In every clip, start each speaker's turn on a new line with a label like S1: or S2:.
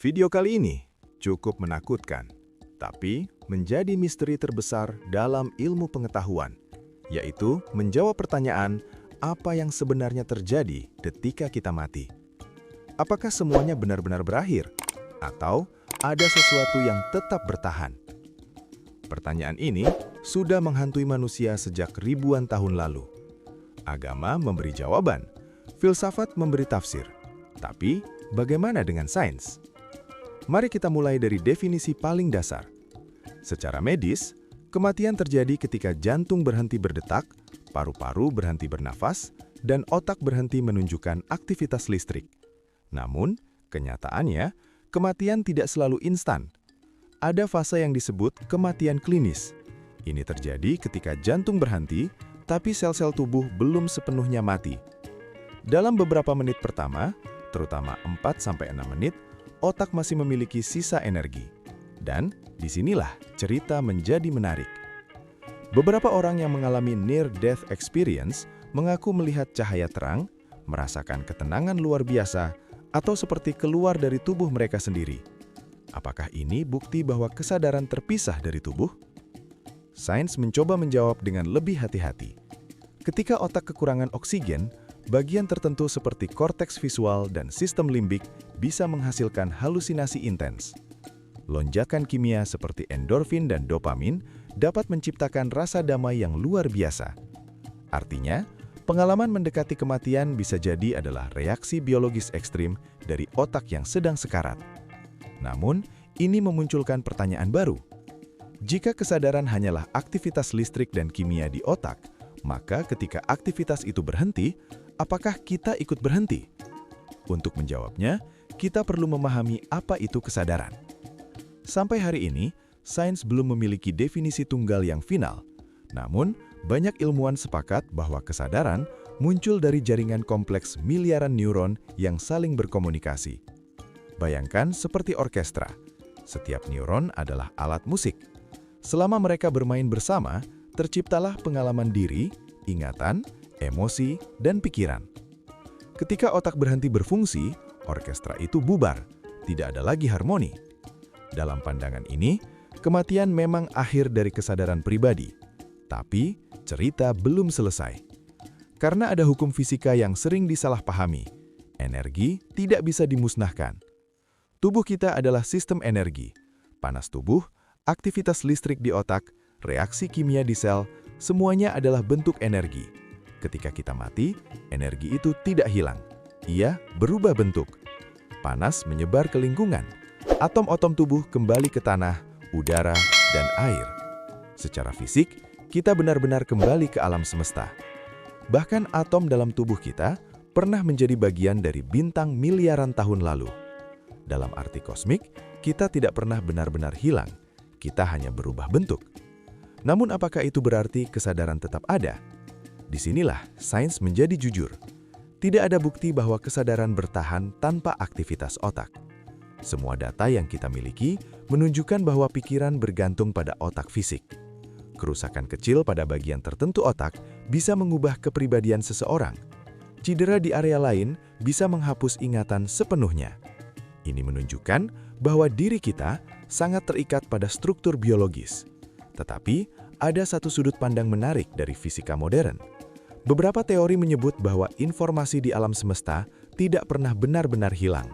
S1: Video kali ini cukup menakutkan, tapi menjadi misteri terbesar dalam ilmu pengetahuan, yaitu menjawab pertanyaan apa yang sebenarnya terjadi ketika kita mati. Apakah semuanya benar-benar berakhir, atau ada sesuatu yang tetap bertahan? Pertanyaan ini sudah menghantui manusia sejak ribuan tahun lalu. Agama memberi jawaban, filsafat memberi tafsir, tapi bagaimana dengan sains? Mari kita mulai dari definisi paling dasar. Secara medis, kematian terjadi ketika jantung berhenti berdetak, paru-paru berhenti bernafas, dan otak berhenti menunjukkan aktivitas listrik. Namun, kenyataannya, kematian tidak selalu instan. Ada fase yang disebut kematian klinis. Ini terjadi ketika jantung berhenti, tapi sel-sel tubuh belum sepenuhnya mati. Dalam beberapa menit pertama, terutama 4-6 menit, otak masih memiliki sisa energi. Dan disinilah cerita menjadi menarik. Beberapa orang yang mengalami near-death experience mengaku melihat cahaya terang, merasakan ketenangan luar biasa, atau seperti keluar dari tubuh mereka sendiri. Apakah ini bukti bahwa kesadaran terpisah dari tubuh? Sains mencoba menjawab dengan lebih hati-hati. Ketika otak kekurangan oksigen, bagian tertentu seperti korteks visual dan sistem limbik bisa menghasilkan halusinasi intens. Lonjakan kimia seperti endorfin dan dopamin dapat menciptakan rasa damai yang luar biasa. Artinya, pengalaman mendekati kematian bisa jadi adalah reaksi biologis ekstrim dari otak yang sedang sekarat. Namun, ini memunculkan pertanyaan baru. Jika kesadaran hanyalah aktivitas listrik dan kimia di otak, maka ketika aktivitas itu berhenti, apakah kita ikut berhenti? Untuk menjawabnya, kita perlu memahami apa itu kesadaran. Sampai hari ini, sains belum memiliki definisi tunggal yang final. Namun, banyak ilmuwan sepakat bahwa kesadaran muncul dari jaringan kompleks miliaran neuron yang saling berkomunikasi. Bayangkan seperti orkestra. Setiap neuron adalah alat musik. Selama mereka bermain bersama, terciptalah pengalaman diri, ingatan, emosi, dan pikiran. Ketika otak berhenti berfungsi, orkestra itu bubar, tidak ada lagi harmoni. Dalam pandangan ini, kematian memang akhir dari kesadaran pribadi. Tapi, cerita belum selesai. Karena ada hukum fisika yang sering disalahpahami, energi tidak bisa dimusnahkan. Tubuh kita adalah sistem energi. Panas tubuh, aktivitas listrik di otak, reaksi kimia di sel, semuanya adalah bentuk energi. Ketika kita mati, energi itu tidak hilang. Ia berubah bentuk. Panas menyebar ke lingkungan. Atom-atom tubuh kembali ke tanah, udara, dan air. Secara fisik, kita benar-benar kembali ke alam semesta. Bahkan atom dalam tubuh kita pernah menjadi bagian dari bintang miliaran tahun lalu. Dalam arti kosmik, kita tidak pernah benar-benar hilang. Kita hanya berubah bentuk. Namun apakah itu berarti kesadaran tetap ada? Disinilah sains menjadi jujur. Tidak ada bukti bahwa kesadaran bertahan tanpa aktivitas otak. Semua data yang kita miliki menunjukkan bahwa pikiran bergantung pada otak fisik. Kerusakan kecil pada bagian tertentu otak bisa mengubah kepribadian seseorang. Cedera di area lain bisa menghapus ingatan sepenuhnya. Ini menunjukkan bahwa diri kita sangat terikat pada struktur biologis. Tetapi, ada satu sudut pandang menarik dari fisika modern. Beberapa teori menyebut bahwa informasi di alam semesta tidak pernah benar-benar hilang.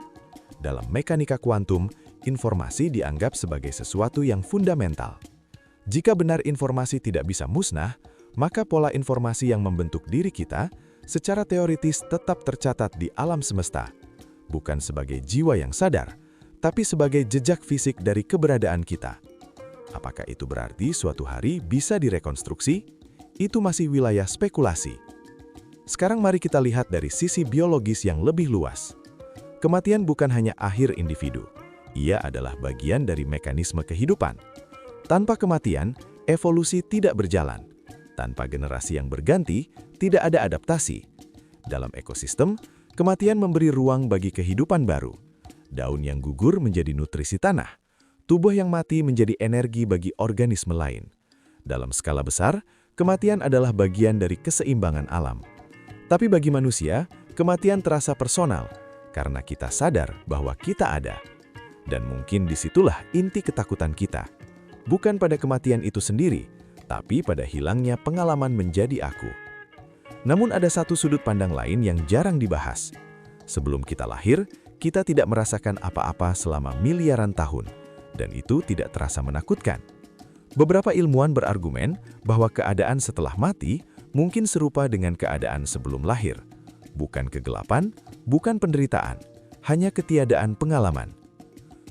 S1: Dalam mekanika kuantum, informasi dianggap sebagai sesuatu yang fundamental. Jika benar informasi tidak bisa musnah, maka pola informasi yang membentuk diri kita secara teoritis tetap tercatat di alam semesta. Bukan sebagai jiwa yang sadar, tapi sebagai jejak fisik dari keberadaan kita. Apakah itu berarti suatu hari bisa direkonstruksi? Itu masih wilayah spekulasi. Sekarang mari kita lihat dari sisi biologis yang lebih luas. Kematian bukan hanya akhir individu. Ia adalah bagian dari mekanisme kehidupan. Tanpa kematian, evolusi tidak berjalan. Tanpa generasi yang berganti, tidak ada adaptasi. Dalam ekosistem, kematian memberi ruang bagi kehidupan baru. Daun yang gugur menjadi nutrisi tanah. Tubuh yang mati menjadi energi bagi organisme lain. Dalam skala besar, kematian adalah bagian dari keseimbangan alam. Tapi bagi manusia, kematian terasa personal karena kita sadar bahwa kita ada. Dan mungkin disitulah inti ketakutan kita. Bukan pada kematian itu sendiri, tapi pada hilangnya pengalaman menjadi aku. Namun ada satu sudut pandang lain yang jarang dibahas. Sebelum kita lahir, kita tidak merasakan apa-apa selama miliaran tahun, dan itu tidak terasa menakutkan. Beberapa ilmuwan berargumen bahwa keadaan setelah mati mungkin serupa dengan keadaan sebelum lahir. Bukan kegelapan, bukan penderitaan, hanya ketiadaan pengalaman.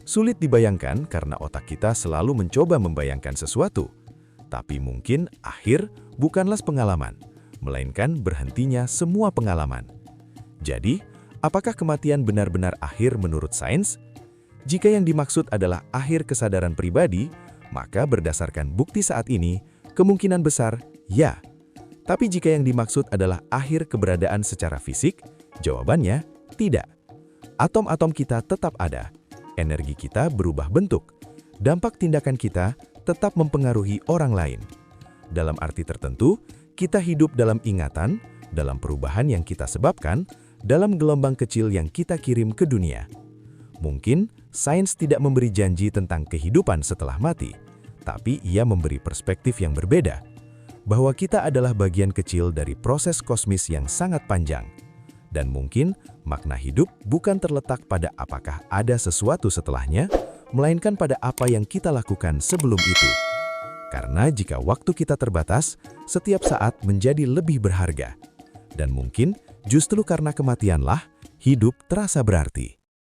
S1: Sulit dibayangkan karena otak kita selalu mencoba membayangkan sesuatu. Tapi mungkin akhir bukanlah pengalaman, melainkan berhentinya semua pengalaman. Jadi, apakah kematian benar-benar akhir menurut sains? Jika yang dimaksud adalah akhir kesadaran pribadi, maka berdasarkan bukti saat ini, kemungkinan besar ya. Tapi jika yang dimaksud adalah akhir keberadaan secara fisik, jawabannya tidak. Atom-atom kita tetap ada, energi kita berubah bentuk, dampak tindakan kita tetap mempengaruhi orang lain. Dalam arti tertentu, kita hidup dalam ingatan, dalam perubahan yang kita sebabkan, dalam gelombang kecil yang kita kirim ke dunia. Mungkin sains tidak memberi janji tentang kehidupan setelah mati, tapi ia memberi perspektif yang berbeda, bahwa kita adalah bagian kecil dari proses kosmis yang sangat panjang. Dan mungkin makna hidup bukan terletak pada apakah ada sesuatu setelahnya, melainkan pada apa yang kita lakukan sebelum itu. Karena jika waktu kita terbatas, setiap saat menjadi lebih berharga. Dan mungkin justru karena kematianlah hidup terasa berarti.